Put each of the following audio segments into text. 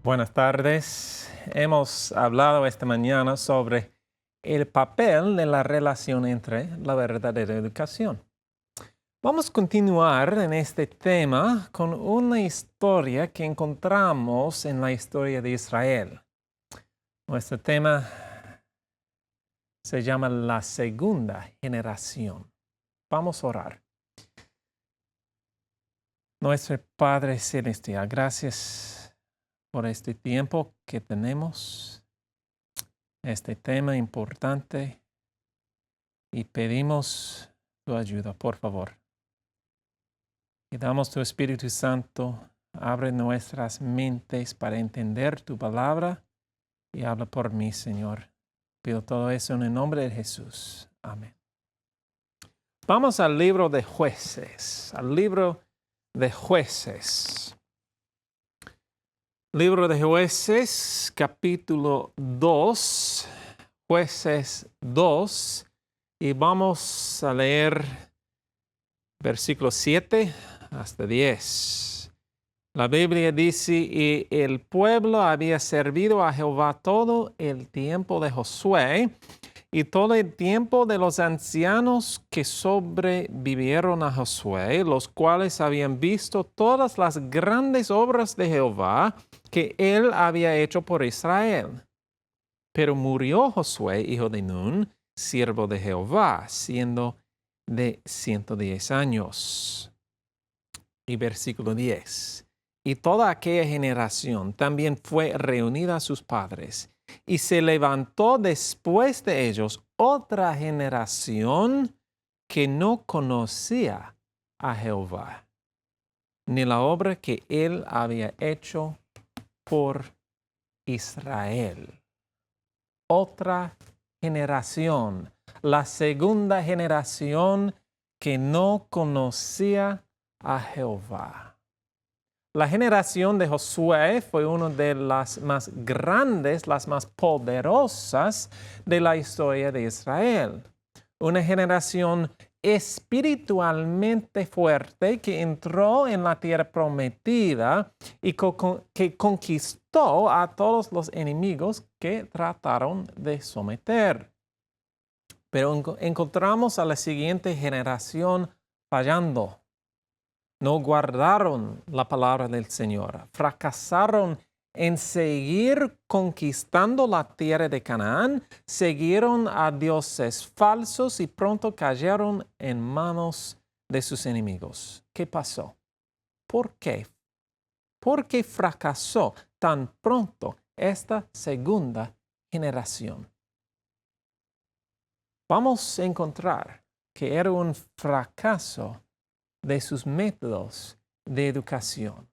Buenas tardes. Hemos hablado esta mañana sobre el papel de la relación entre la verdadera educación. Vamos a continuar en este tema con una historia que encontramos en la historia de Israel. Nuestro tema se llama la segunda generación. Vamos a orar. Nuestro Padre Celestial, gracias por este tiempo que tenemos, este tema importante, y pedimos tu ayuda, por favor. Y damos tu Espíritu Santo, abre nuestras mentes para entender tu palabra y habla por mí, Señor. Pido todo eso en el nombre de Jesús. Amén. Vamos al libro de Jueces, Libro de Jueces, capítulo 2, Jueces 2, y vamos a leer versículos 7 hasta 10. La Biblia dice, y el pueblo había servido a Jehová todo el tiempo de Josué y todo el tiempo de los ancianos que sobrevivieron a Josué, los cuales habían visto todas las grandes obras de Jehová que él había hecho por Israel. Pero murió Josué, hijo de Nun, siervo de Jehová, siendo de 110 años. Y versículo 10. Y toda aquella generación también fue reunida a sus padres, y se levantó después de ellos otra generación que no conocía a Jehová, ni la obra que él había hecho por Israel. Otra generación, la segunda generación que no conocía a Jehová. La generación de Josué fue una de las más grandes, las más poderosas de la historia de Israel. Una generación espiritualmente fuerte que entró en la tierra prometida y que conquistó a todos los enemigos que trataron de someter. Pero encontramos a la siguiente generación fallando. No guardaron la palabra del Señor. Fracasaron en seguir conquistando la tierra de Canaán. Siguieron a dioses falsos y pronto cayeron en manos de sus enemigos. ¿Qué pasó? ¿Por qué? ¿Por qué fracasó tan pronto esta segunda generación? Vamos a encontrar que era un fracaso de sus métodos de educación.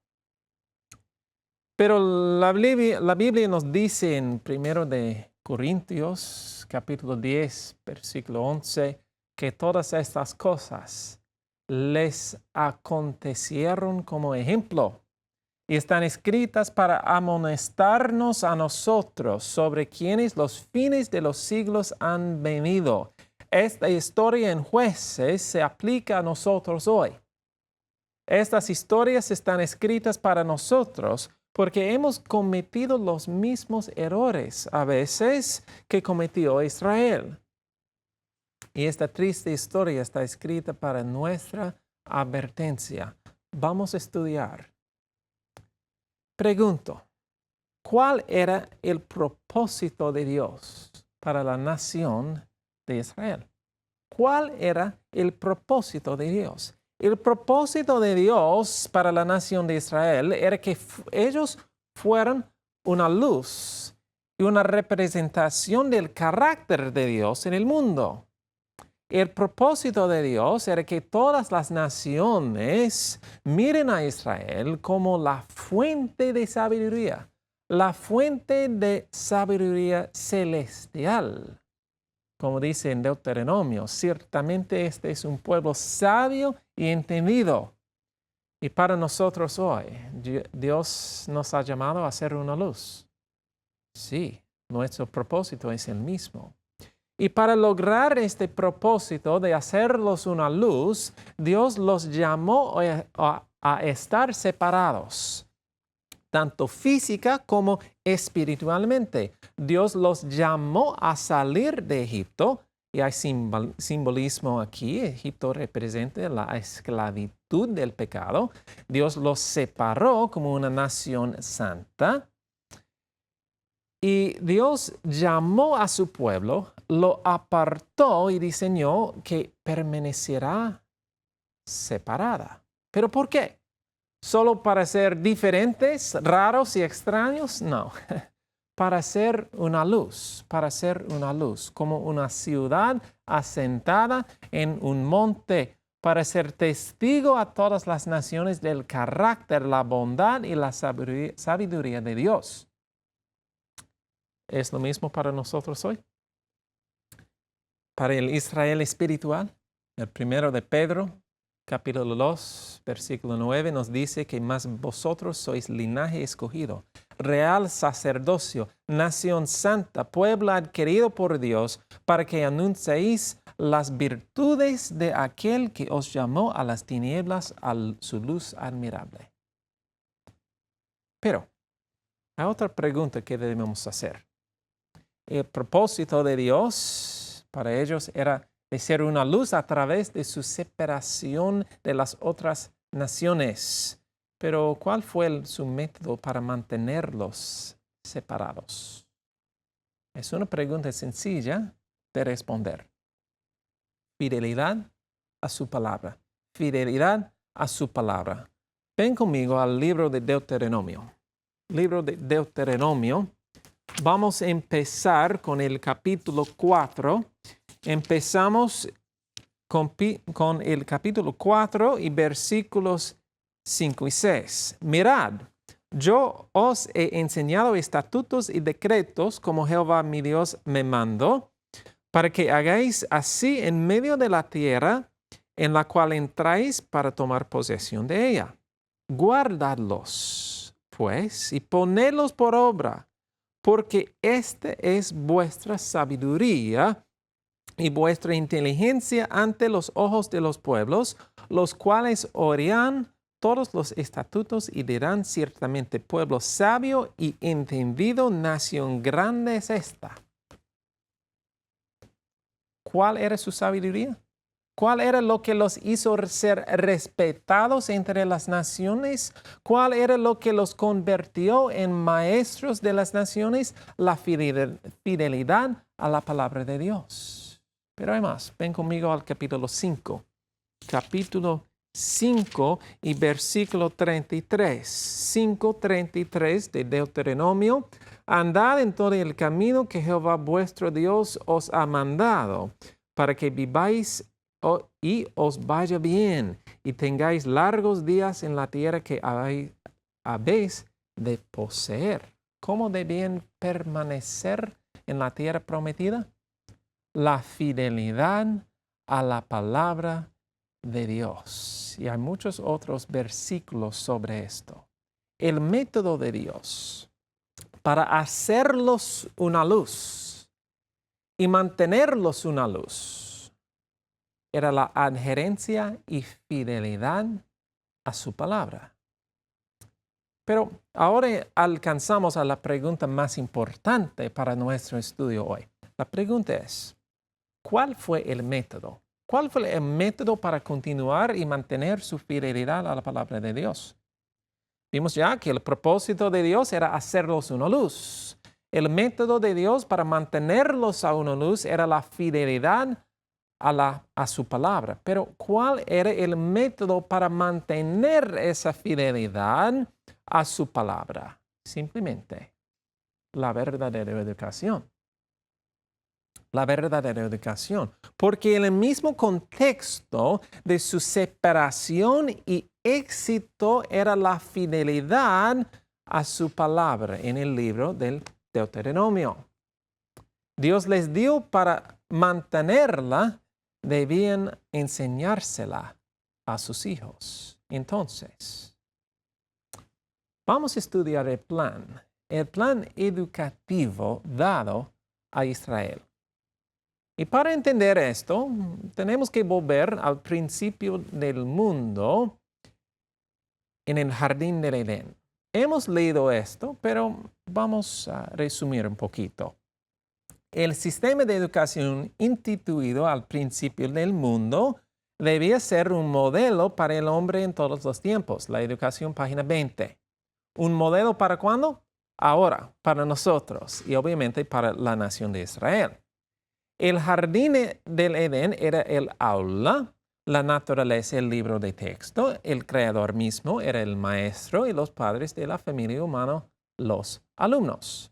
Pero la Biblia nos dice en 1 de Corintios, capítulo 10, versículo 11, que todas estas cosas les acontecieron como ejemplo y están escritas para amonestarnos a nosotros sobre quienes los fines de los siglos han venido. Esta historia en Jueces se aplica a nosotros hoy. Estas historias están escritas para nosotros porque hemos cometido los mismos errores a veces que cometió Israel. Y esta triste historia está escrita para nuestra advertencia. Vamos a estudiar. Pregunto, ¿cuál era el propósito de Dios para la nación de Israel? ¿Cuál era el propósito de Dios? El propósito de Dios para la nación de Israel era que ellos fueran una luz y una representación del carácter de Dios en el mundo. El propósito de Dios era que todas las naciones miren a Israel como la fuente de sabiduría celestial. Como dice en Deuteronomio, ciertamente este es un pueblo sabio y entendido. Y para nosotros hoy, Dios nos ha llamado a ser una luz. Sí, nuestro propósito es el mismo. Y para lograr este propósito de hacerlos una luz, Dios los llamó a estar separados. tanto física como espiritualmente. Dios los llamó a salir de Egipto, y hay simbolismo aquí. Egipto representa la esclavitud del pecado. Dios los separó como una nación santa. Y Dios llamó a su pueblo, lo apartó y diseñó que permanecerá separada. ¿Pero por qué? ¿Solo para ser diferentes, raros y extraños? No. Para ser una luz, como una ciudad asentada en un monte, para ser testigo a todas las naciones del carácter, la bondad y la sabiduría de Dios. ¿Es lo mismo para nosotros hoy? Para el Israel espiritual, el primero de Pedro, capítulo 2, versículo 9, nos dice que más vosotros sois linaje escogido, real sacerdocio, nación santa, pueblo adquirido por Dios, para que anunciéis las virtudes de aquel que os llamó a las tinieblas a su luz admirable. Pero hay otra pregunta que debemos hacer. El propósito de Dios para ellos era de ser una luz a través de su separación de las otras naciones. Pero ¿cuál fue su método para mantenerlos separados? Es una pregunta sencilla de responder. Fidelidad a su palabra. Fidelidad a su palabra. Ven conmigo al libro de Deuteronomio. Libro de Deuteronomio. Vamos a empezar con el capítulo 4. Empezamos con el capítulo 4 y versículos 5 y 6. Mirad, yo os he enseñado estatutos y decretos como Jehová mi Dios me mandó, para que hagáis así en medio de la tierra en la cual entráis para tomar posesión de ella. Guardadlos, pues, y ponedlos por obra, porque esta es vuestra sabiduría y vuestra inteligencia ante los ojos de los pueblos, los cuales oirán todos los estatutos y dirán ciertamente: pueblo sabio y entendido, nación grande es esta. ¿Cuál era su sabiduría? ¿Cuál era lo que los hizo ser respetados entre las naciones? ¿Cuál era lo que los convirtió en maestros de las naciones? La fidelidad a la palabra de Dios. Pero hay más. Ven conmigo al capítulo 5. Capítulo 5 y versículo 33. 5:33 de Deuteronomio. Andad en todo el camino que Jehová vuestro Dios os ha mandado, para que viváis y os vaya bien, y tengáis largos días en la tierra que habéis de poseer. ¿Cómo debían permanecer en la tierra prometida? La fidelidad a la palabra de Dios. Y hay muchos otros versículos sobre esto. El método de Dios para hacerlos una luz y mantenerlos una luz era la adherencia y fidelidad a su palabra. Pero ahora alcanzamos a la pregunta más importante para nuestro estudio hoy. La pregunta es, ¿cuál fue el método? ¿Cuál fue el método para continuar y mantener su fidelidad a la palabra de Dios? Vimos ya que el propósito de Dios era hacerlos una luz. El método de Dios para mantenerlos a una luz era la fidelidad a su palabra. Pero ¿cuál era el método para mantener esa fidelidad a su palabra? Simplemente la verdadera educación. La verdadera educación. Porque en el mismo contexto de su separación y éxito era la fidelidad a su palabra en el libro del Deuteronomio. Dios les dio para mantenerla, debían enseñársela a sus hijos. Entonces, vamos a estudiar el plan educativo dado a Israel. Y para entender esto, tenemos que volver al principio del mundo en el jardín del Edén. hemos leído esto, pero vamos a resumir un poquito. El sistema de educación instituido al principio del mundo debía ser un modelo para el hombre en todos los tiempos. La educación, página 20. ¿Un modelo para cuándo? Ahora, para nosotros y obviamente para la nación de Israel. El jardín del Edén era el aula, la naturaleza el libro de texto, el creador mismo era el maestro y los padres de la familia humana, los alumnos.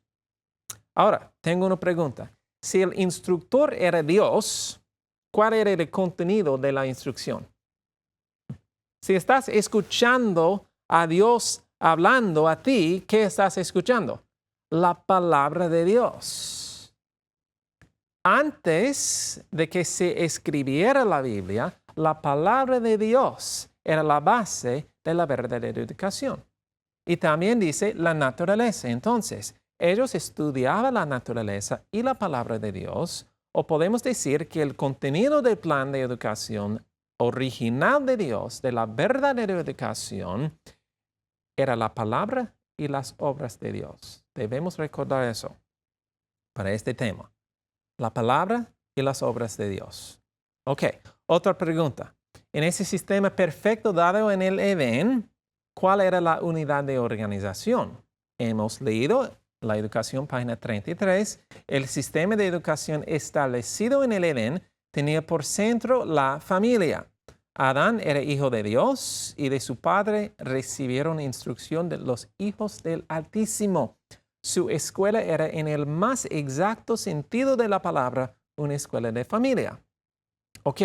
Ahora, tengo una pregunta. Si el instructor era Dios, ¿cuál era el contenido de la instrucción? Si estás escuchando a Dios hablando a ti, ¿qué estás escuchando? La palabra de Dios. Antes de que se escribiera la Biblia, la palabra de Dios era la base de la verdadera educación. Y también dice la naturaleza. Entonces, ellos estudiaban la naturaleza y la palabra de Dios, o podemos decir que el contenido del plan de educación original de Dios, de la verdadera educación, era la palabra y las obras de Dios. Debemos recordar eso para este tema. La palabra y las obras de Dios. Ok, otra pregunta. En ese sistema perfecto dado en el Edén, ¿cuál era la unidad de organización? Hemos leído la educación, página 33. El sistema de educación establecido en el Edén tenía por centro la familia. Adán era hijo de Dios y de su padre recibieron instrucción de los hijos del Altísimo. Su escuela era en el más exacto sentido de la palabra una escuela de familia. Ok,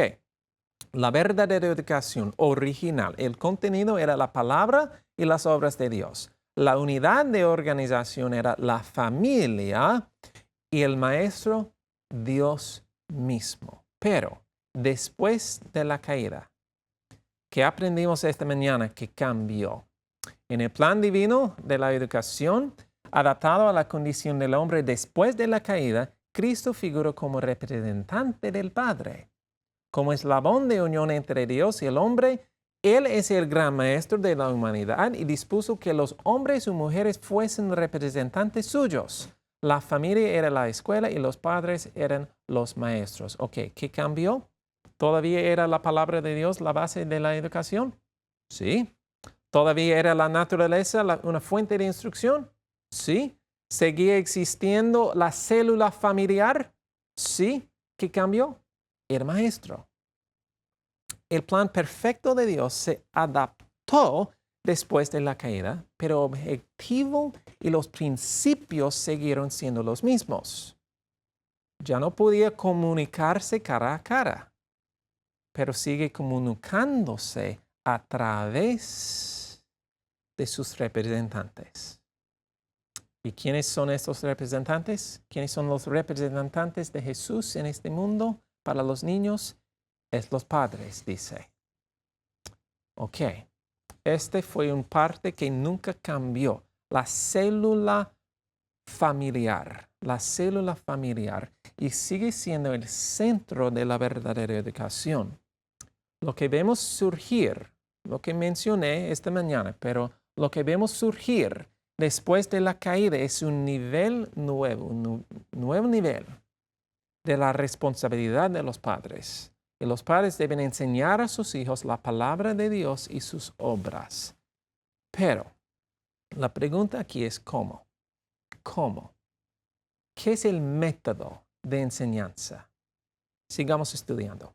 la verdadera educación original, el contenido era la palabra y las obras de Dios. La unidad de organización era la familia y el maestro Dios mismo. Pero después de la caída, ¿qué aprendimos esta mañana que cambió? En el plan divino de la educación, adaptado a la condición del hombre después de la caída, Cristo figuró como representante del Padre. Como eslabón de unión entre Dios y el hombre, Él es el gran maestro de la humanidad y dispuso que los hombres y mujeres fuesen representantes suyos. La familia era la escuela y los padres eran los maestros. Ok, ¿qué cambió? ¿Todavía era la palabra de Dios la base de la educación? Sí. ¿Todavía era la naturaleza una fuente de instrucción? Sí. ¿Seguía existiendo la célula familiar? Sí. ¿Qué cambió? El maestro. El plan perfecto de Dios se adaptó después de la caída, pero el objetivo y los principios siguieron siendo los mismos. Ya no podía comunicarse cara a cara, pero sigue comunicándose a través de sus representantes. ¿Y quiénes son estos representantes? ¿Quiénes son los representantes de Jesús en este mundo para los niños? Es los padres, dice. Ok. Este fue un parte que nunca cambió. La célula familiar. La célula familiar. Y sigue siendo el centro de la verdadera educación. Lo que vemos surgir, lo que mencioné esta mañana, pero lo que vemos surgir después de la caída es un nivel nuevo, un nuevo nivel de la responsabilidad de los padres. Y los padres deben enseñar a sus hijos la palabra de Dios y sus obras. Pero la pregunta aquí es ¿cómo? ¿Cómo? ¿Qué es el método de enseñanza? Sigamos estudiando.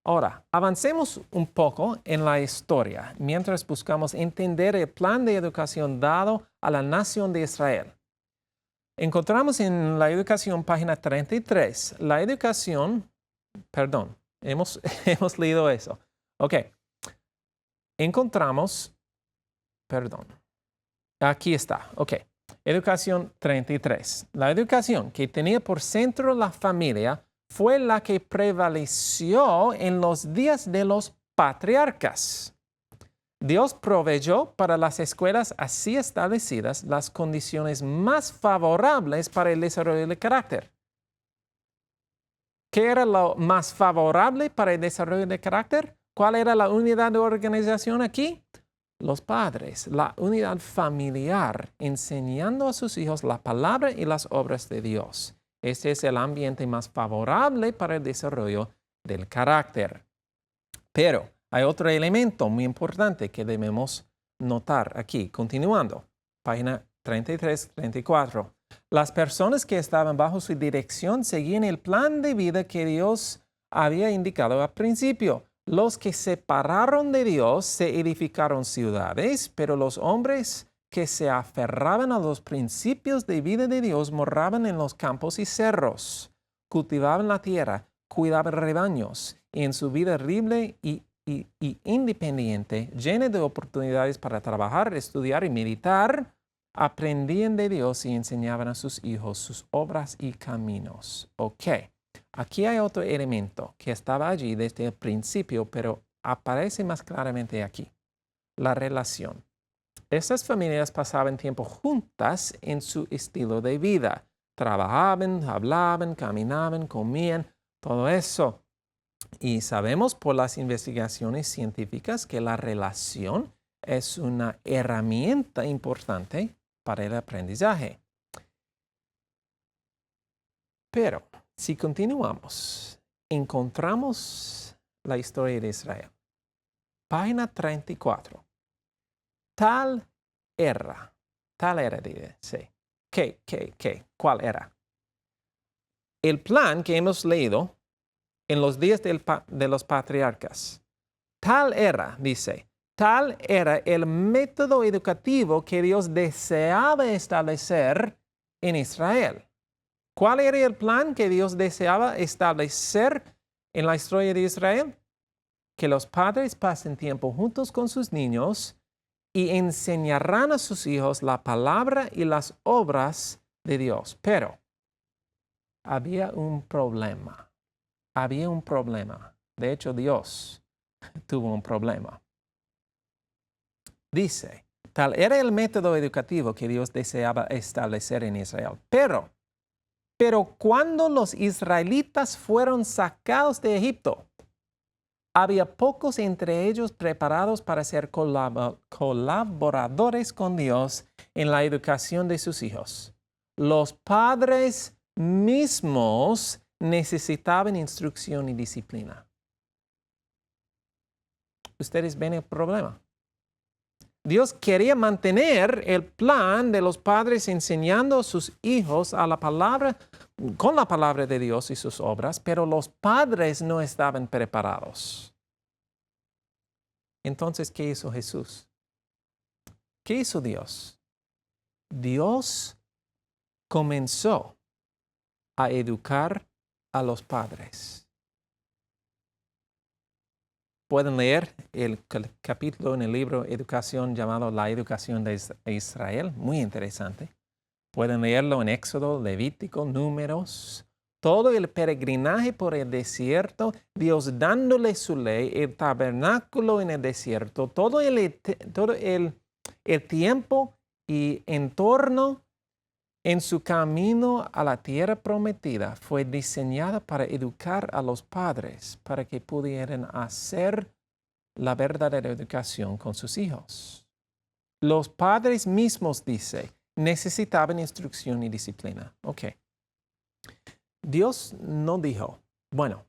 Ahora, avancemos un poco en la historia mientras buscamos entender el plan de educación dado a la nación de Israel. Encontramos en la educación, página 33, la educación, hemos leído eso. Ok, encontramos, aquí está, ok, educación 33. La educación que tenía por centro la familia fue la que prevaleció en los días de los patriarcas. Dios proveyó para las escuelas así establecidas las condiciones más favorables para el desarrollo del carácter. ¿Qué era lo más favorable para el desarrollo del carácter? ¿Cuál era la unidad de organización aquí? los padres, la unidad familiar, enseñando a sus hijos la palabra y las obras de Dios. Este es el ambiente más favorable para el desarrollo del carácter. Pero hay otro elemento muy importante que debemos notar aquí. Continuando, página 33-34. Las personas que estaban bajo su dirección seguían el plan de vida que Dios había indicado al principio. Los que se separaron de Dios se edificaron ciudades, pero los hombres que se aferraban a los principios de vida de Dios moraban en los campos y cerros, cultivaban la tierra, cuidaban rebaños, y en su vida libre y independiente, llena de oportunidades para trabajar, estudiar y meditar, aprendían de Dios y enseñaban a sus hijos sus obras y caminos. Ok, aquí hay otro elemento que estaba allí desde el principio, pero aparece más claramente aquí. La relación. Estas familias pasaban tiempo juntas en su estilo de vida. Trabajaban, hablaban, caminaban, comían, todo eso. Y sabemos por las investigaciones científicas que la relación es una herramienta importante para el aprendizaje. Pero si continuamos, encontramos la historia de Israel. Página 34. Tal era, dice. ¿Qué? ¿Cuál era? El plan que hemos leído en los días de los patriarcas. Tal era el método educativo que Dios deseaba establecer en Israel. ¿Cuál era el plan que Dios deseaba establecer en la historia de Israel? Que los padres pasen tiempo juntos con sus niños y enseñarán a sus hijos la palabra y las obras de Dios. Pero había un problema. De hecho, Dios tuvo un problema. Dice, tal era el método educativo que Dios deseaba establecer en Israel. Pero cuando los israelitas fueron sacados de Egipto, había pocos entre ellos preparados para ser colaboradores con Dios en la educación de sus hijos. Los padres mismos necesitaban instrucción y disciplina. Ustedes ven el problema. Dios quería mantener el plan de los padres enseñando a sus hijos a la palabra, con la palabra de Dios y sus obras, pero los padres no estaban preparados. Entonces, ¿qué hizo Jesús? ¿Qué hizo Dios? Dios comenzó a educar a los padres. Pueden leer el capítulo en el libro Educación llamado La Educación de Israel, muy interesante. Pueden leerlo en Éxodo, Levítico, Números. Todo el peregrinaje por el desierto, Dios dándole su ley, el tabernáculo en el desierto, todo el tiempo y entorno en su camino a la tierra prometida fue diseñada para educar a los padres, para que pudieran hacer la verdadera educación con sus hijos. Los padres mismos, dice, necesitaban instrucción y disciplina. Ok. Dios no dijo, bueno,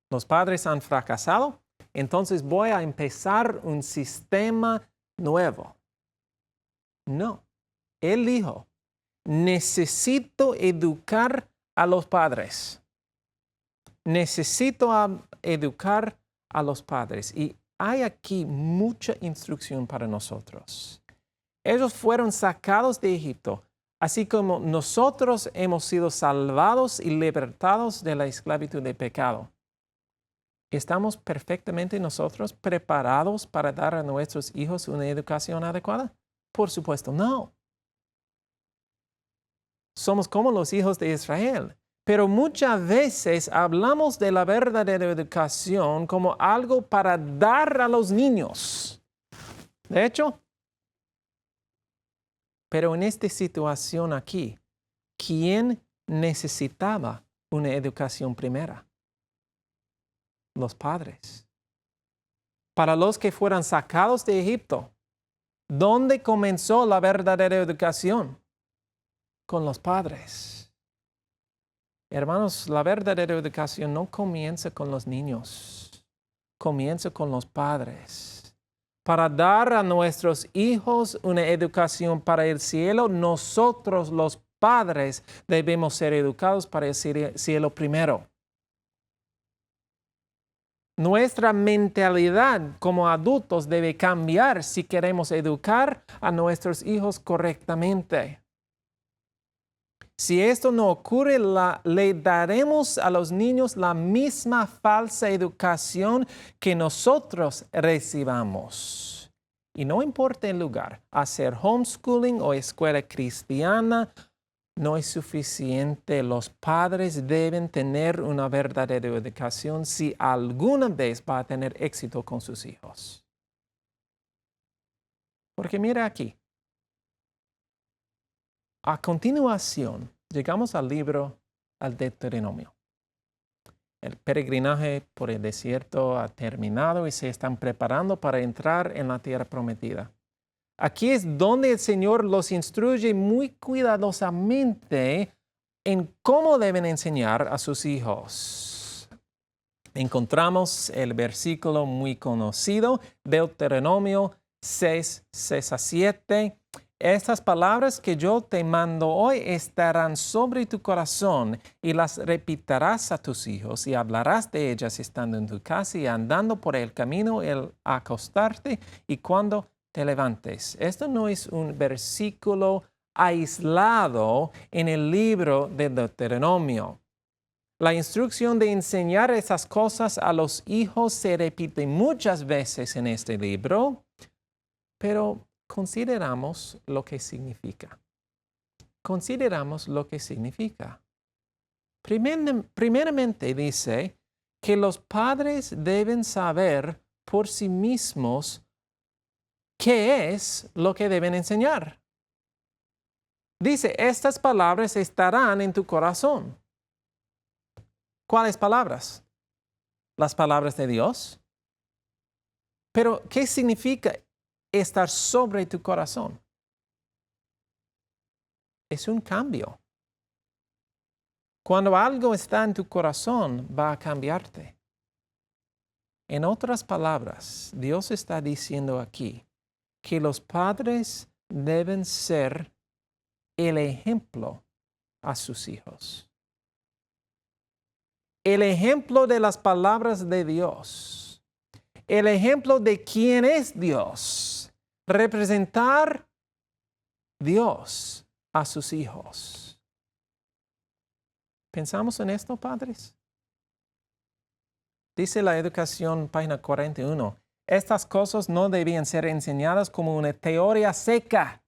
los padres han fracasado, entonces voy a empezar un sistema nuevo. No. Él dijo, necesito educar a los padres. Necesito educar a los padres. Y hay aquí mucha instrucción para nosotros. Ellos fueron sacados de Egipto, así como nosotros hemos sido salvados y libertados de la esclavitud del pecado. ¿Estamos perfectamente nosotros preparados para dar a nuestros hijos una educación adecuada? Por supuesto, no. Somos como los hijos de Israel, pero muchas veces hablamos de la verdadera educación como algo para dar a los niños. De hecho, pero en esta situación aquí, ¿quién necesitaba una educación primera? Los padres. Para los que fueran sacados de Egipto, ¿Dónde comenzó la verdadera educación? Con los padres. Hermanos, la verdadera educación no comienza con los niños, comienza con los padres. Para dar a nuestros hijos una educación para el cielo, nosotros los padres debemos ser educados para el cielo primero. Nuestra mentalidad como adultos debe cambiar si queremos educar a nuestros hijos correctamente. Si esto no ocurre, le daremos a los niños la misma falsa educación que nosotros recibamos. Y no importa el lugar, hacer homeschooling o escuela cristiana no es suficiente. Los padres deben tener una verdadera educación si alguna vez va a tener éxito con sus hijos. Porque mira aquí. A continuación, llegamos al libro al Deuteronomio. El peregrinaje por el desierto ha terminado y se están preparando para entrar en la tierra prometida. Aquí es donde el Señor los instruye muy cuidadosamente en cómo deben enseñar a sus hijos. Encontramos el versículo muy conocido, Deuteronomio 6, 6 a 7. Estas palabras que yo te mando hoy estarán sobre tu corazón y las repetirás a tus hijos y hablarás de ellas estando en tu casa y andando por el camino al acostarte y cuando te levantes. Esto no es un versículo aislado en el libro de Deuteronomio. La instrucción de enseñar esas cosas a los hijos se repite muchas veces en este libro, pero consideramos lo que significa. Consideramos lo que significa. Primeramente dice que los padres deben saber por sí mismos qué es lo que deben enseñar. Dice, estas palabras estarán en tu corazón. ¿Cuáles palabras? Las palabras de Dios. Pero, ¿qué significa estar sobre tu corazón? Es un cambio. Cuando algo está en tu corazón, va a cambiarte. En otras palabras, Dios está diciendo aquí que los padres deben ser el ejemplo a sus hijos. El ejemplo de las palabras de Dios. El ejemplo de quién es Dios. Representar Dios a sus hijos. ¿Pensamos en esto, padres? Dice la educación, página 41, estas cosas no debían ser enseñadas como una teoría seca.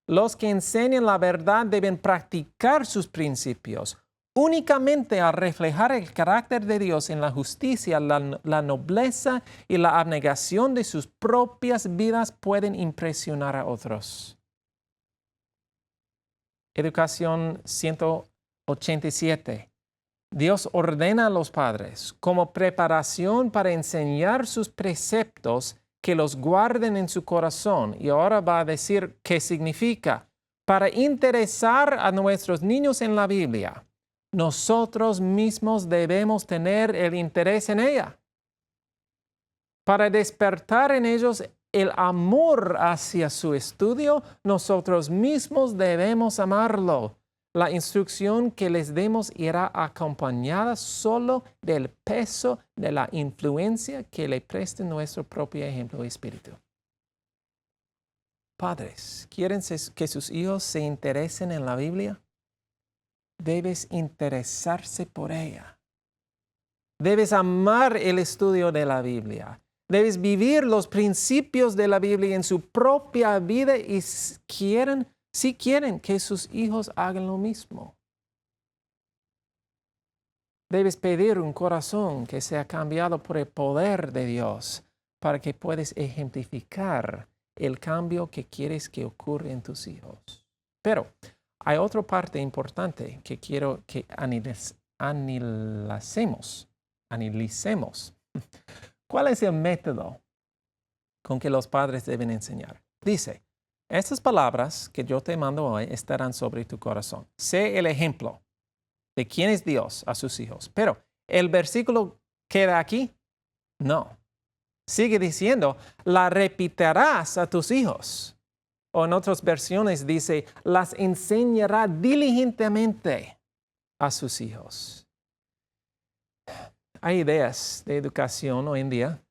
Los que enseñan la verdad deben practicar sus principios. Únicamente al reflejar el carácter de Dios en la justicia, la nobleza y la abnegación de sus propias vidas pueden impresionar a otros. Educación 187. Dios ordena a los padres como preparación para enseñar sus preceptos que los guarden en su corazón. Y ahora va a decir qué significa. Para interesar a nuestros niños en la Biblia, nosotros mismos debemos tener el interés en ella. Para despertar en ellos el amor hacia su estudio, nosotros mismos debemos amarlo. La instrucción que les demos irá acompañada solo del peso de la influencia que le preste nuestro propio ejemplo y espíritu. Padres, ¿quieren que sus hijos se interesen en la Biblia? Debes interesarse por ella. Debes amar el estudio de la Biblia. Debes vivir los principios de la Biblia en su propia vida y si quieren que sus hijos hagan lo mismo. Debes pedir un corazón que sea cambiado por el poder de Dios para que puedas ejemplificar el cambio que quieres que ocurra en tus hijos. Pero hay otra parte importante que quiero que analicemos. ¿Cuál es el método? con que los padres deben enseñar. Dice, estas palabras que yo te mando hoy estarán sobre tu corazón. Sé el ejemplo de quién es Dios a sus hijos. Pero, ¿el versículo queda aquí? No. Sigue diciendo, la repetirás a tus hijos. O en otras versiones dice, las enseñará diligentemente a sus hijos. Hay ideas de educación hoy en día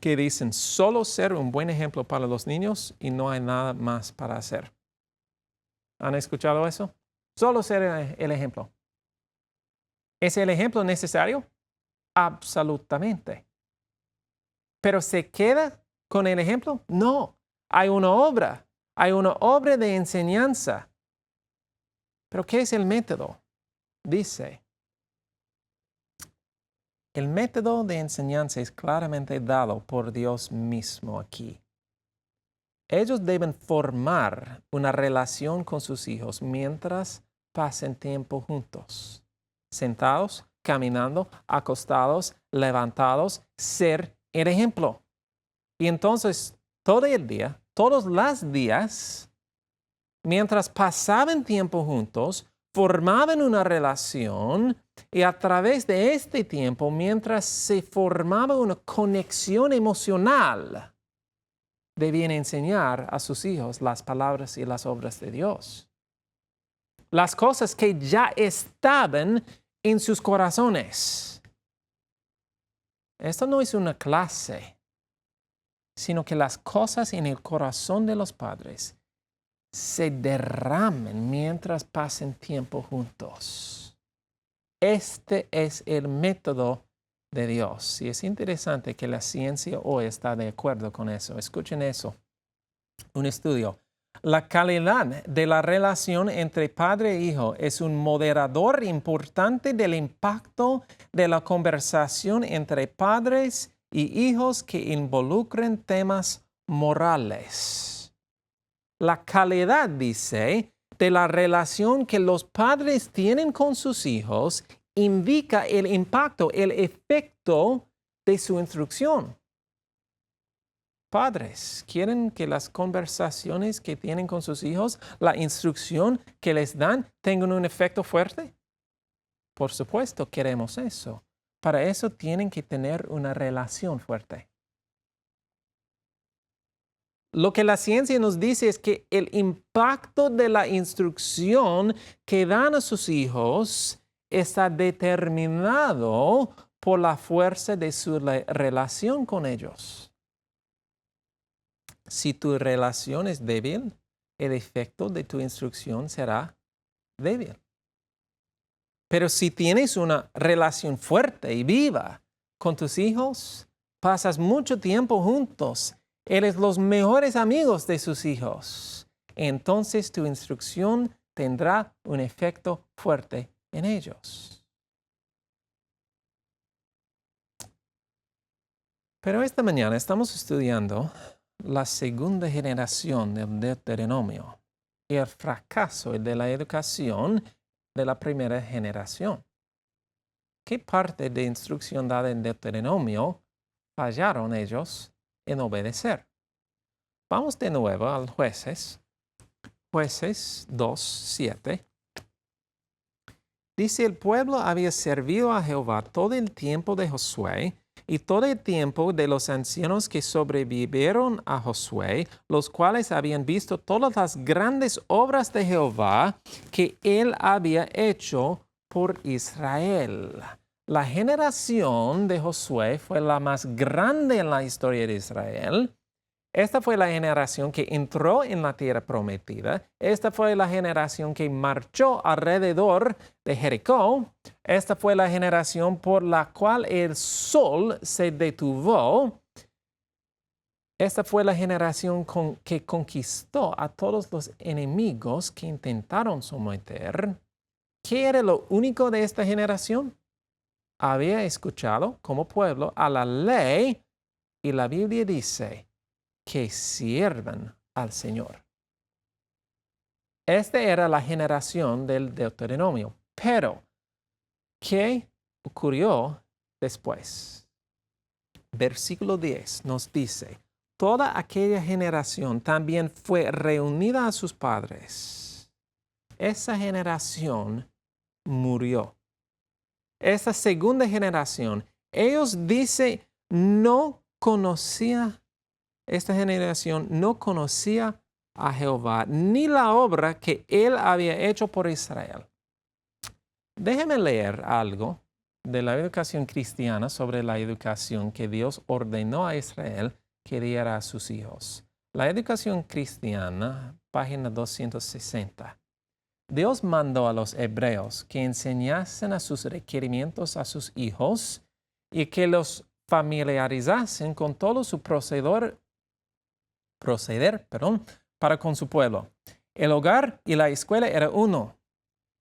que dicen solo ser un buen ejemplo para los niños y no hay nada más para hacer. ¿Han escuchado eso? Solo ser el ejemplo. ¿Es el ejemplo necesario? Absolutamente. ¿Pero se queda con el ejemplo? No. Hay una obra de enseñanza. ¿Pero qué es el método? Dice, el método de enseñanza es claramente dado por Dios mismo aquí. Ellos deben formar una relación con sus hijos mientras pasen tiempo juntos, sentados, caminando, acostados, levantados, ser el ejemplo. Y entonces, todo el día, todos los días, mientras pasaban tiempo juntos, formaban una relación y a través de este tiempo, mientras se formaba una conexión emocional, debían enseñar a sus hijos las palabras y las obras de Dios. Las cosas que ya estaban en sus corazones. Esto no es una clase, sino que las cosas en el corazón de los padres se derramen mientras pasen tiempo juntos. Este es el método de Dios. Y es interesante que la ciencia hoy está de acuerdo con eso. Escuchen eso. Un estudio. La calidad de la relación entre padre e hijo es un moderador importante del impacto de la conversación entre padres y hijos que involucren temas morales. La calidad, dice, de la relación que los padres tienen con sus hijos indica el impacto, el efecto de su instrucción. Padres, ¿quieren que las conversaciones que tienen con sus hijos, la instrucción que les dan, tengan un efecto fuerte? Por supuesto, queremos eso. Para eso tienen que tener una relación fuerte. Lo que la ciencia nos dice es que el impacto de la instrucción que dan a sus hijos está determinado por la fuerza de su relación con ellos. Si tu relación es débil, el efecto de tu instrucción será débil. Pero si tienes una relación fuerte y viva con tus hijos, pasas mucho tiempo juntos, eres los mejores amigos de sus hijos, entonces tu instrucción tendrá un efecto fuerte en ellos. Pero esta mañana estamos estudiando la segunda generación del Deuteronomio y el fracaso de la educación de la primera generación. ¿Qué parte de instrucción dada en Deuteronomio fallaron ellos en obedecer? Vamos de nuevo al Jueces 2:7. Dice, el pueblo había servido a Jehová todo el tiempo de Josué y todo el tiempo de los ancianos que sobrevivieron a Josué, los cuales habían visto todas las grandes obras de Jehová que él había hecho por Israel. La generación de Josué fue la más grande en la historia de Israel. Esta fue la generación que entró en la tierra prometida. Esta fue la generación que marchó alrededor de Jericó. Esta fue la generación por la cual el sol se detuvo. Esta fue la generación que conquistó a todos los enemigos que intentaron someter. ¿Qué era lo único de esta generación? Había escuchado como pueblo a la ley y la Biblia dice que sirvan al Señor. Esta era la generación del Deuteronomio. Pero, ¿qué ocurrió después? Versículo 10 nos dice, toda aquella generación también fue reunida a sus padres, esa generación murió. Esta segunda generación, ellos dicen, esta generación no conocía a Jehová, ni la obra que él había hecho por Israel. Déjeme leer algo de la educación cristiana sobre la educación que Dios ordenó a Israel que diera a sus hijos. La educación cristiana, página 260. Dios mandó a los hebreos que enseñasen a sus requerimientos a sus hijos y que los familiarizasen con todo su proceder, para con su pueblo. El hogar y la escuela era uno.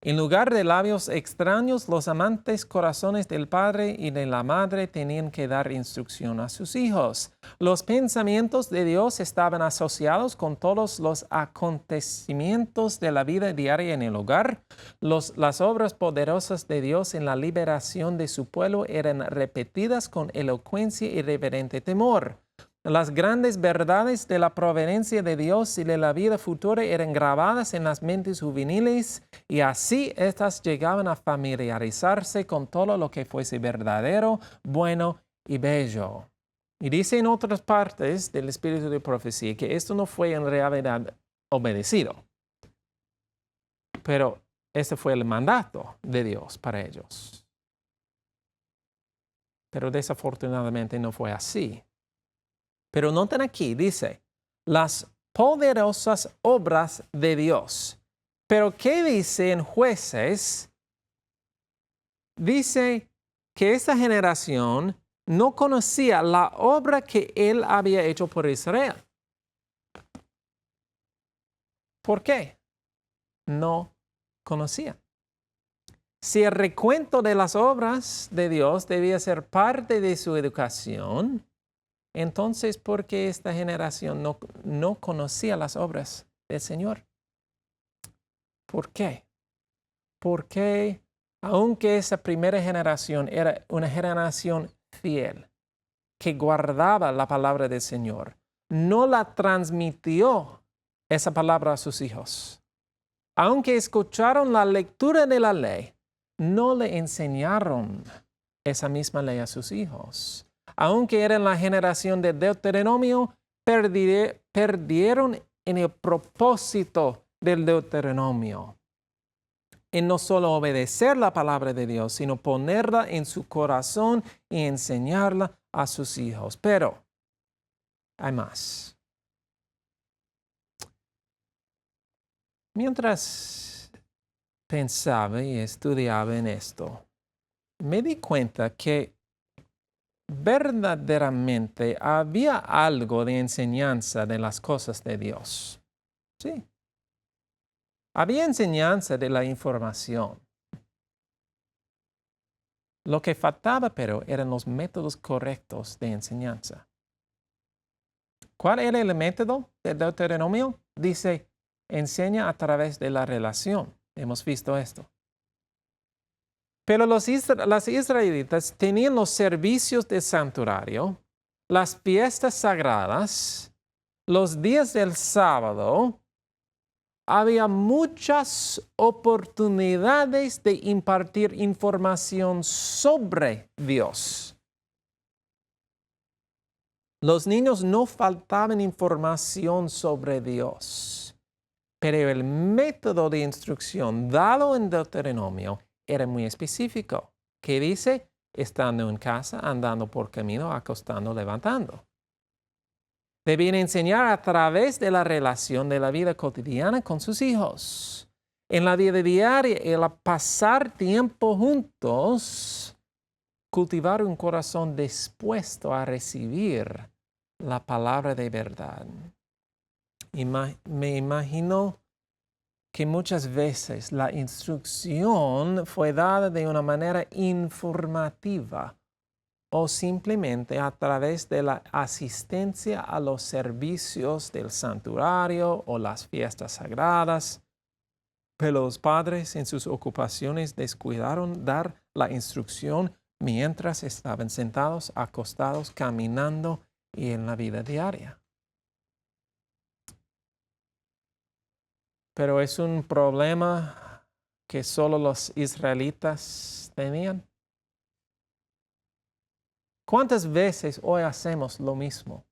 En lugar de labios extraños, los amantes corazones del padre y de la madre tenían que dar instrucción a sus hijos. Los pensamientos de Dios estaban asociados con todos los acontecimientos de la vida diaria en el hogar. Las obras poderosas de Dios en la liberación de su pueblo eran repetidas con elocuencia y reverente temor. Las grandes verdades de la providencia de Dios y de la vida futura eran grabadas en las mentes juveniles y así éstas llegaban a familiarizarse con todo lo que fuese verdadero, bueno y bello. Y dice en otras partes del espíritu de profecía que esto no fue en realidad obedecido, pero este fue el mandato de Dios para ellos. Pero desafortunadamente no fue así. Pero noten aquí, dice, las poderosas obras de Dios. Pero ¿qué dice en Jueces? Dice que esta generación no conocía la obra que él había hecho por Israel. ¿Por qué? No conocía. Si el recuento de las obras de Dios debía ser parte de su educación, entonces, ¿por qué esta generación no conocía las obras del Señor? ¿Por qué? Porque aunque esa primera generación era una generación fiel, que guardaba la palabra del Señor, no la transmitió esa palabra a sus hijos. Aunque escucharon la lectura de la ley, no le enseñaron esa misma ley a sus hijos. Aunque eran la generación de Deuteronomio, perdieron en el propósito del Deuteronomio. En no solo obedecer la palabra de Dios, sino ponerla en su corazón y enseñarla a sus hijos. Pero hay más. Mientras pensaba y estudiaba en esto, me di cuenta que verdaderamente había algo de enseñanza de las cosas de Dios. Sí. Había enseñanza de la información. Lo que faltaba, pero, eran los métodos correctos de enseñanza. ¿Cuál era el método del Deuteronomio? Dice, enseña a través de la relación. Hemos visto esto. Pero los israelitas tenían los servicios del santuario, las fiestas sagradas, los días del sábado. Había muchas oportunidades de impartir información sobre Dios. Los niños no faltaban información sobre Dios, pero el método de instrucción dado en Deuteronomio era muy específico. ¿Qué dice? Estando en casa, andando por camino, acostando, levantando. Debían enseñar a través de la relación de la vida cotidiana con sus hijos. En la vida diaria, el pasar tiempo juntos, cultivar un corazón dispuesto a recibir la palabra de verdad. Me imagino que muchas veces la instrucción fue dada de una manera informativa o simplemente a través de la asistencia a los servicios del santuario o las fiestas sagradas. Pero los padres en sus ocupaciones descuidaron dar la instrucción mientras estaban sentados, acostados, caminando y en la vida diaria. pero es un problema que solo los israelitas tenían. ¿Cuántas veces hoy hacemos lo mismo?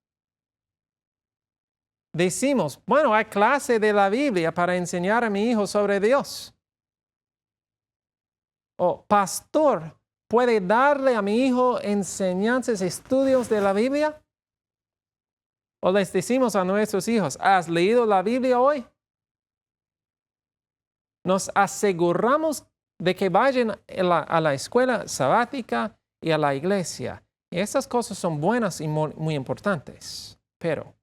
Decimos, bueno, hay clase de la Biblia para enseñar a mi hijo sobre Dios. O, pastor, ¿puede darle a mi hijo enseñanzas, estudios de la Biblia? O les decimos a nuestros hijos, ¿has leído la Biblia hoy? Nos aseguramos de que vayan a la escuela sabática y a la iglesia. Y estas cosas son buenas y muy importantes, pero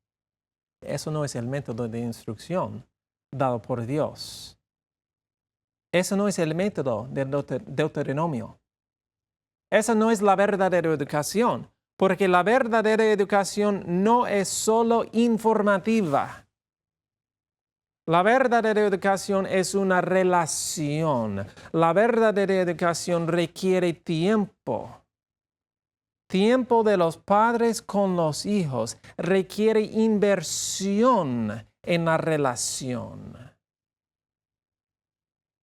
eso no es el método de instrucción dado por Dios. Eso no es el método del Deuteronomio. Esa no es la verdadera educación, porque la verdadera educación no es solo informativa. La verdadera educación es una relación. La verdadera educación requiere tiempo. Tiempo de los padres con los hijos requiere inversión en la relación.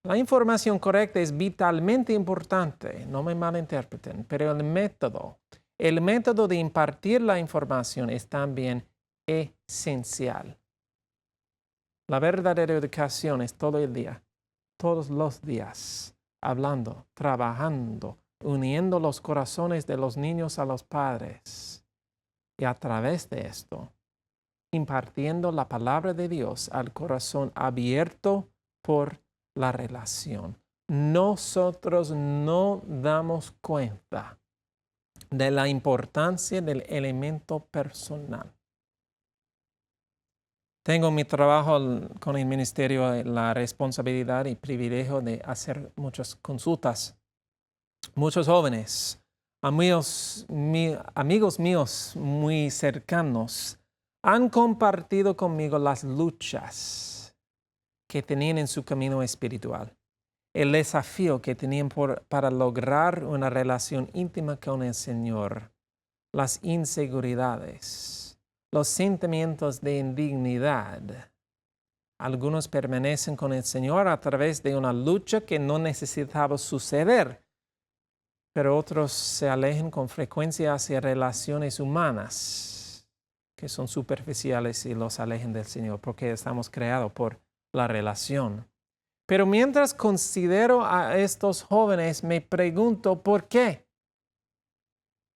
La información correcta es vitalmente importante, no me malinterpreten, pero el método de impartir la información es también esencial. La verdadera educación es todo el día, todos los días, hablando, trabajando, uniendo los corazones de los niños a los padres. Y a través de esto, impartiendo la palabra de Dios al corazón abierto por la relación. Nosotros no damos cuenta de la importancia del elemento personal. Tengo mi trabajo con el ministerio la responsabilidad y privilegio de hacer muchas consultas. Muchos jóvenes, amigos míos muy cercanos, han compartido conmigo las luchas que tenían en su camino espiritual, el desafío que tenían para lograr una relación íntima con el Señor, las inseguridades, los sentimientos de indignidad. Algunos permanecen con el Señor a través de una lucha que no necesitaba suceder, pero otros se alejan con frecuencia hacia relaciones humanas que son superficiales y los alejan del Señor, porque estamos creados por la relación. Pero mientras considero a estos jóvenes, me pregunto ¿por qué?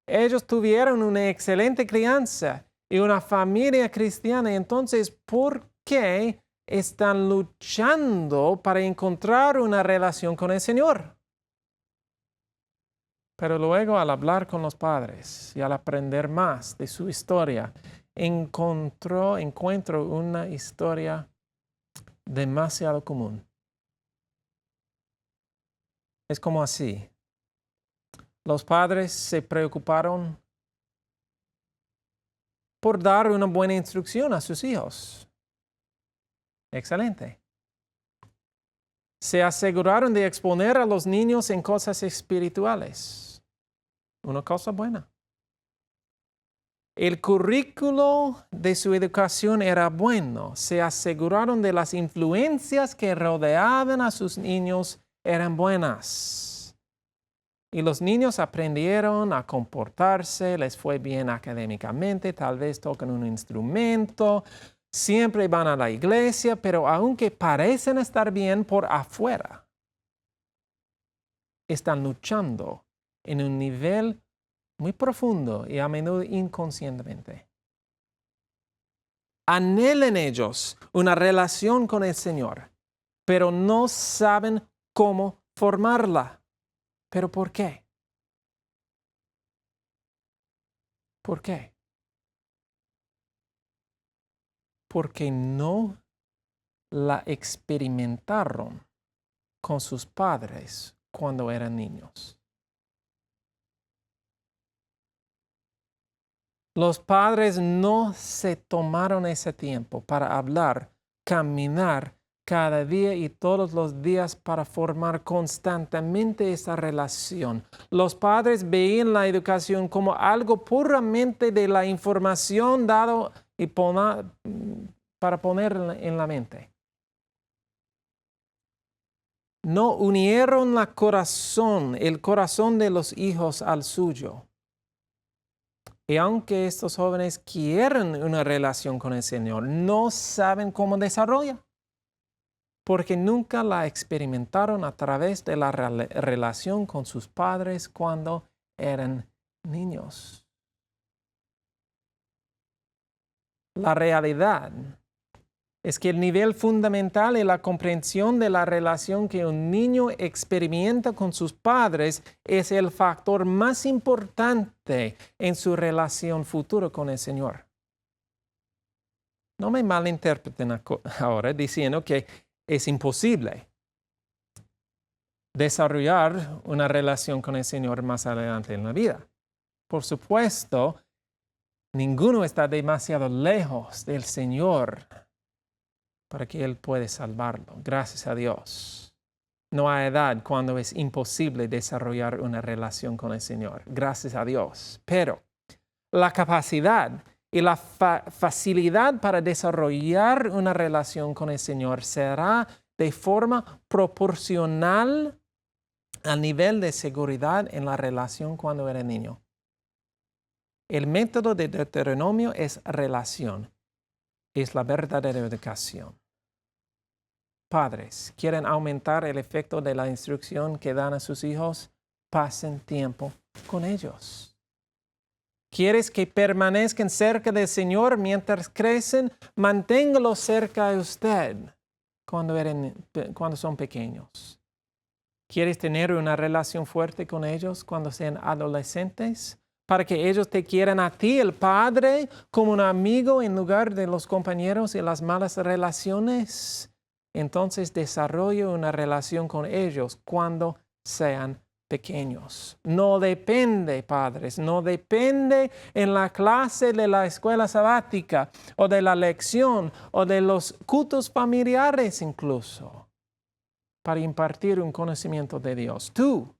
Ellos tuvieron una excelente crianza y una familia cristiana, entonces ¿por qué están luchando para encontrar una relación con el Señor? Pero luego al hablar con los padres y al aprender más de su historia, encuentro una historia demasiado común. Es como así. Los padres se preocuparon por dar una buena instrucción a sus hijos. Excelente. Se aseguraron de exponer a los niños en cosas espirituales. Una cosa buena. El currículo de su educación era bueno. Se aseguraron de las influencias que rodeaban a sus niños eran buenas. Y los niños aprendieron a comportarse, les fue bien académicamente, tal vez tocan un instrumento, siempre van a la iglesia, pero aunque parecen estar bien por afuera, están luchando en un nivel muy profundo y a menudo inconscientemente. Anhelan ellos una relación con el Señor, pero no saben cómo formarla. ¿Pero por qué? ¿Por qué? Porque no la experimentaron con sus padres cuando eran niños. Los padres no se tomaron ese tiempo para hablar, caminar cada día y todos los días para formar constantemente esa relación. Los padres veían la educación como algo puramente de la información dado y para poner en la mente. no unieron el corazón de los hijos al suyo. Y aunque estos jóvenes quieren una relación con el Señor, no saben cómo desarrollar, porque nunca la experimentaron a través de la relación con sus padres cuando eran niños. La realidad es que el nivel fundamental y la comprensión de la relación que un niño experimenta con sus padres es el factor más importante en su relación futura con el Señor. No me malinterpreten ahora diciendo que es imposible desarrollar una relación con el Señor más adelante en la vida. Por supuesto, ninguno está demasiado lejos del Señor para que Él pueda salvarlo. Gracias a Dios. No hay edad cuando es imposible desarrollar una relación con el Señor. Gracias a Dios. Pero la capacidad y la facilidad para desarrollar una relación con el Señor será de forma proporcional al nivel de seguridad en la relación cuando era niño. El método de Deuteronomio es relación. Es la verdadera educación. Padres, ¿quieren aumentar el efecto de la instrucción que dan a sus hijos? Pasen tiempo con ellos. ¿Quieres que permanezcan cerca del Señor mientras crecen? Manténgalos cerca de usted cuando son pequeños. ¿Quieres tener una relación fuerte con ellos cuando sean adolescentes? Para que ellos te quieran a ti, el Padre, como un amigo en lugar de los compañeros y las malas relaciones. Entonces desarrolla una relación con ellos cuando sean pequeños. No depende, padres, no depende en la clase de la escuela sabática o de la lección o de los cultos familiares incluso para impartir un conocimiento de Dios. Tú,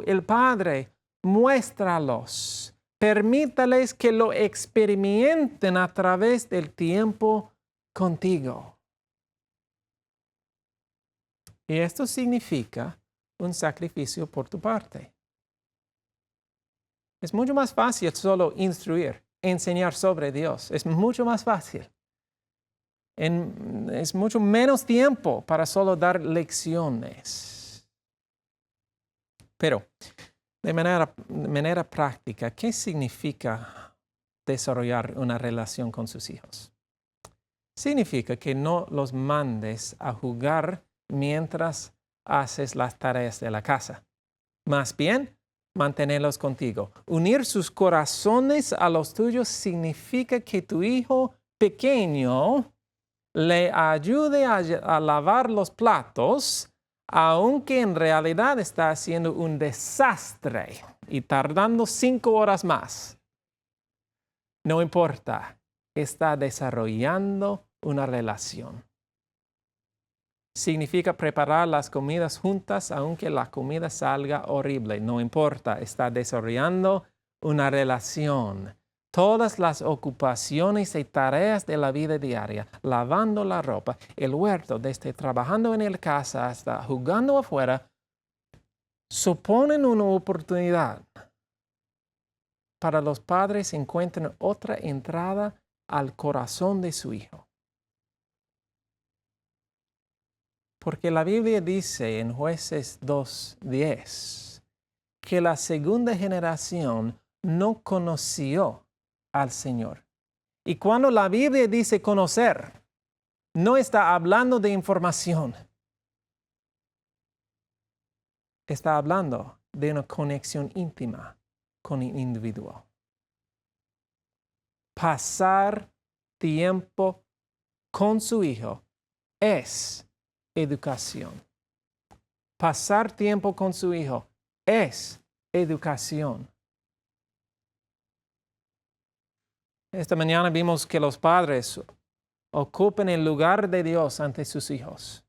el Padre, muéstralos. Permítales que lo experimenten a través del tiempo contigo. Y esto significa un sacrificio por tu parte. Es mucho más fácil solo instruir, enseñar sobre Dios. Es mucho más fácil. Es mucho menos tiempo para solo dar lecciones. Pero, de manera práctica, ¿qué significa desarrollar una relación con sus hijos? Significa que no los mandes a jugar mientras haces las tareas de la casa. Más bien, mantenerlos contigo. Unir sus corazones a los tuyos significa que tu hijo pequeño le ayude a lavar los platos, aunque en realidad está haciendo un desastre y tardando 5 horas más. No importa, está desarrollando una relación. Significa preparar las comidas juntas, aunque la comida salga horrible. No importa, está desarrollando una relación. Todas las ocupaciones y tareas de la vida diaria, lavando la ropa, el huerto, desde trabajando en la casa hasta jugando afuera, suponen una oportunidad para los padres encuentren otra entrada al corazón de su hijo. Porque la Biblia dice en Jueces 2:10 que la segunda generación no conoció al Señor. Y cuando la Biblia dice conocer, no está hablando de información. Está hablando de una conexión íntima con el individuo. Pasar tiempo con su hijo es educación. Pasar tiempo con su hijo es educación. Esta mañana vimos que los padres ocupan el lugar de Dios ante sus hijos.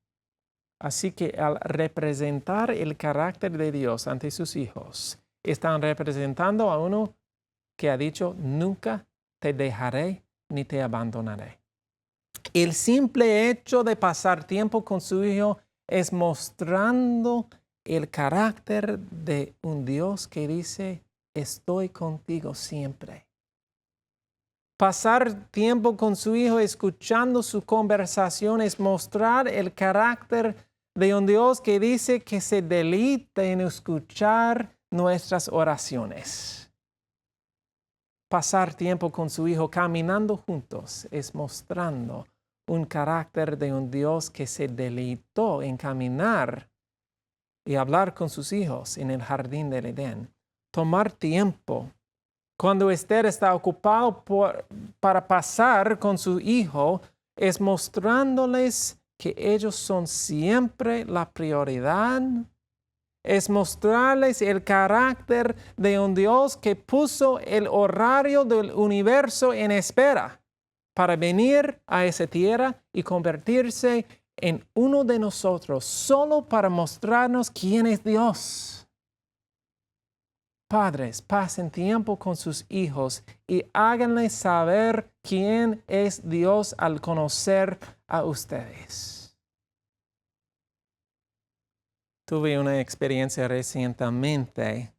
Así que al representar el carácter de Dios ante sus hijos, están representando a uno que ha dicho, nunca te dejaré ni te abandonaré. El simple hecho de pasar tiempo con su hijo es mostrando el carácter de un Dios que dice, estoy contigo siempre. Pasar tiempo con su hijo escuchando su conversación es mostrar el carácter de un Dios que dice que se deleita en escuchar nuestras oraciones. Pasar tiempo con su hijo caminando juntos es mostrando un carácter de un Dios que se deleitó en caminar y hablar con sus hijos en el jardín del Edén. Tomar tiempo. Cuando Esther está ocupado para pasar con su hijo, es mostrándoles que ellos son siempre la prioridad. Es mostrarles el carácter de un Dios que puso el horario del universo en espera para venir a esa tierra y convertirse en uno de nosotros, solo para mostrarnos quién es Dios. Padres, pasen tiempo con sus hijos y háganles saber quién es Dios al conocer a ustedes. Tuve una experiencia recientemente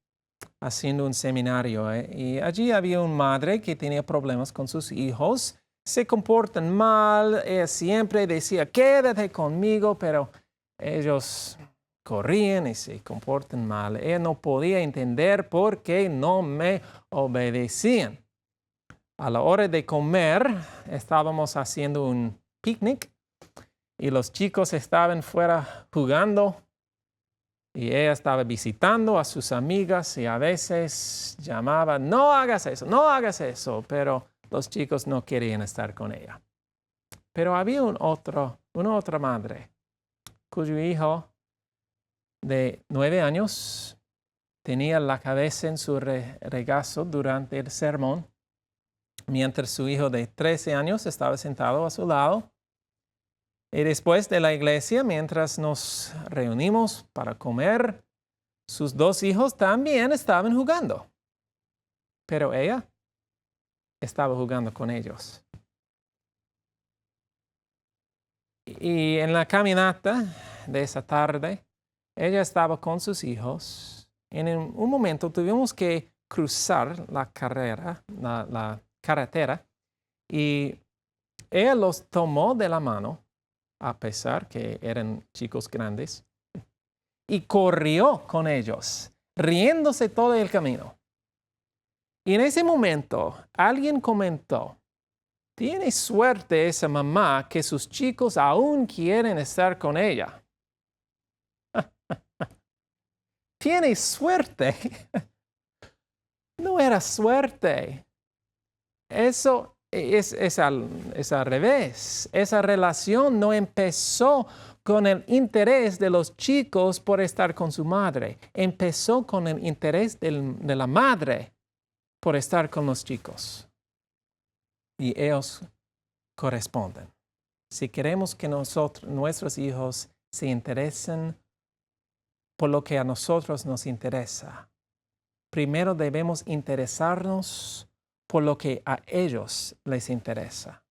haciendo un seminario y allí había una madre que tenía problemas con sus hijos. Se comportan mal, ella siempre decía, quédate conmigo, pero ellos corrían y se comportan mal. Ella no podía entender por qué no me obedecían. A la hora de comer, estábamos haciendo un picnic y los chicos estaban fuera jugando y ella estaba visitando a sus amigas y a veces llamaba, no hagas eso, pero los chicos no querían estar con ella. Pero había una otra madre cuyo hijo de 9 años tenía la cabeza en su regazo durante el sermón, mientras su hijo de 13 años estaba sentado a su lado. Y después de la iglesia, mientras nos reunimos para comer, sus 2 hijos también estaban jugando. Pero ella estaba jugando con ellos. Y en la caminata de esa tarde, ella estaba con sus hijos. En un momento tuvimos que cruzar la carretera y ella los tomó de la mano, a pesar que eran chicos grandes, y corrió con ellos, riéndose todo el camino. Y en ese momento alguien comentó, tiene suerte esa mamá que sus chicos aún quieren estar con ella. Tiene suerte. No era suerte. Eso es al revés. Esa relación no empezó con el interés de los chicos por estar con su madre. Empezó con el interés de la madre por estar con los chicos. Y ellos corresponden. Si queremos que nuestros hijos se interesen por lo que a nosotros nos interesa, primero debemos interesarnos por lo que a ellos les interesa.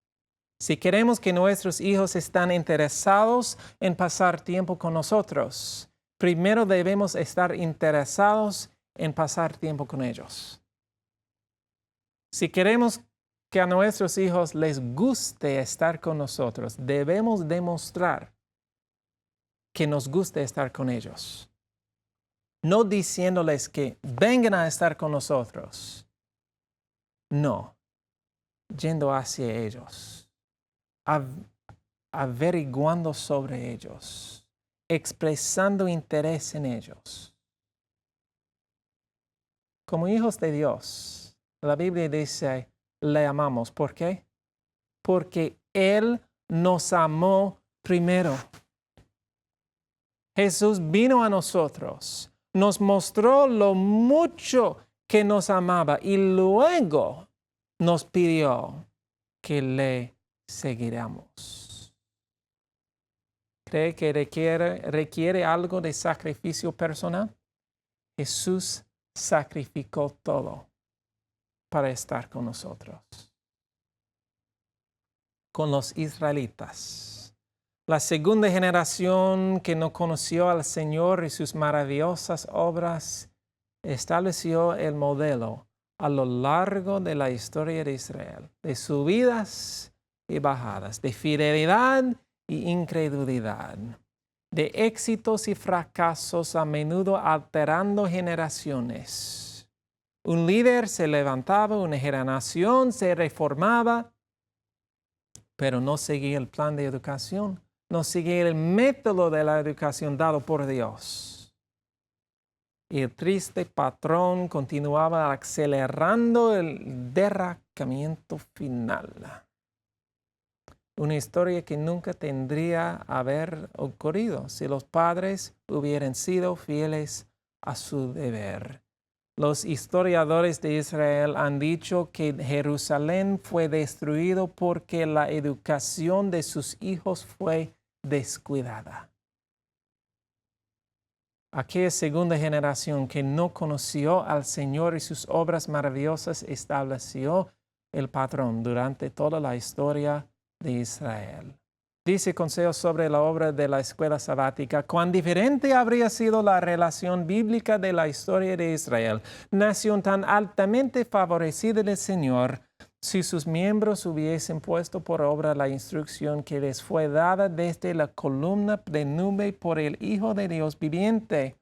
Si queremos que nuestros hijos estén interesados en pasar tiempo con nosotros, primero debemos estar interesados en pasar tiempo con ellos. Si queremos que a nuestros hijos les guste estar con nosotros, debemos demostrar que nos guste estar con ellos. No diciéndoles que vengan a estar con nosotros. No, yendo hacia ellos, averiguando sobre ellos, expresando interés en ellos. Como hijos de Dios, la Biblia dice, le amamos. ¿Por qué? Porque Él nos amó primero. Jesús vino a nosotros, nos mostró lo mucho que nos amaba y luego nos pidió que le seguiremos. ¿Cree que requiere algo de sacrificio personal? Jesús sacrificó todo para estar con nosotros. Con los israelitas, La segunda generación que no conoció al Señor y sus maravillosas obras estableció el modelo a lo largo de la historia de Israel, de subidas y bajadas, de fidelidad y incredulidad, de éxitos y fracasos, a menudo alterando generaciones. Un líder se levantaba, una generación se reformaba, pero no seguía el plan de educación, no seguía el método de la educación dado por Dios. Y el triste patrón continuaba acelerando el derrocamiento final. Una historia que nunca tendría que haber ocurrido si los padres hubieran sido fieles a su deber. Los historiadores de Israel han dicho que Jerusalén fue destruido porque la educación de sus hijos fue descuidada. Aquella segunda generación que no conoció al Señor y sus obras maravillosas estableció el patrón durante toda la historia de Israel. Dice Consejo sobre la obra de la escuela sabática: cuán diferente habría sido la relación bíblica de la historia de Israel, nación tan altamente favorecida del Señor, si sus miembros hubiesen puesto por obra la instrucción que les fue dada desde la columna de nube por el Hijo de Dios viviente,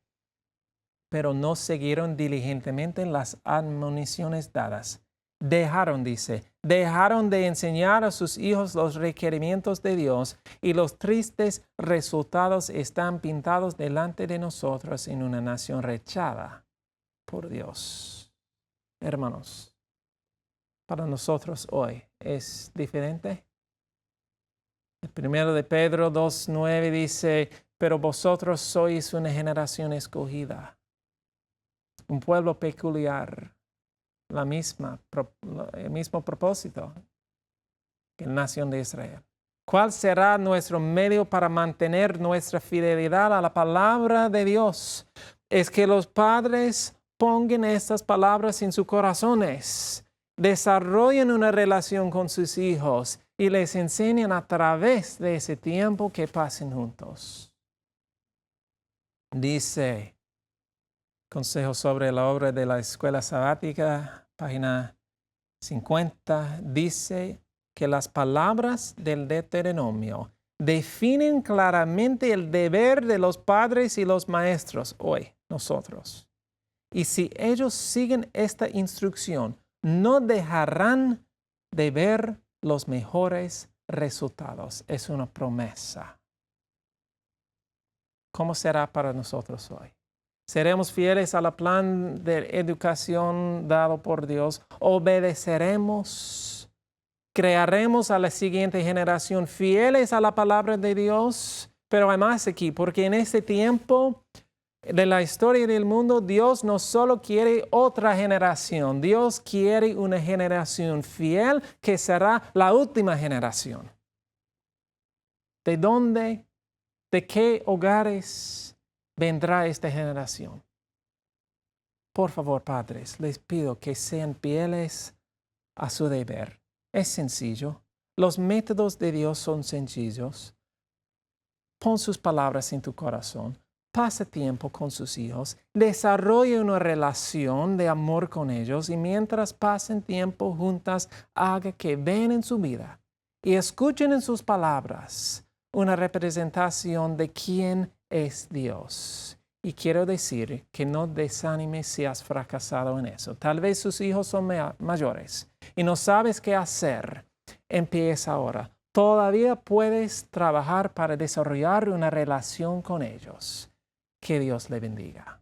pero no siguieron diligentemente las admoniciones dadas. Dejaron de enseñar a sus hijos los requerimientos de Dios, y los tristes resultados están pintados delante de nosotros en una nación rechazada por Dios. Hermanos, para nosotros hoy es diferente. El primero de Pedro 2:9 dice: pero vosotros sois una generación escogida, un pueblo peculiar, el mismo propósito que la nación de Israel. ¿Cuál será nuestro medio para mantener nuestra fidelidad a la palabra de Dios? Es que los padres pongan estas palabras en sus corazones, desarrollen una relación con sus hijos y les enseñen a través de ese tiempo que pasen juntos. Dice Consejo sobre la obra de la escuela sabática, página 50, dice que las palabras del Deuteronomio definen claramente el deber de los padres y los maestros hoy, nosotros. Y si ellos siguen esta instrucción, no dejarán de ver los mejores resultados. Es una promesa. ¿Cómo será para nosotros hoy? ¿Seremos fieles al plan de educación dado por Dios? ¿Obedeceremos? ¿Crearemos a la siguiente generación fieles a la palabra de Dios? Pero hay más aquí, porque en este tiempo de la historia del mundo, Dios no solo quiere otra generación, Dios quiere una generación fiel que será la última generación. ¿De dónde? ¿De qué hogares vendrá esta generación? Por favor, padres, les pido que sean fieles a su deber. Es sencillo. Los métodos de Dios son sencillos. Pon sus palabras en tu corazón. Pasa tiempo con sus hijos. Desarrolla una relación de amor con ellos, y mientras pasen tiempo juntas, haga que vean en su vida y escuchen en sus palabras una representación de quién es Dios. Y quiero decir que no desanimes si has fracasado en eso. Tal vez sus hijos son mayores y no sabes qué hacer. Empieza ahora. Todavía puedes trabajar para desarrollar una relación con ellos. Que Dios le bendiga.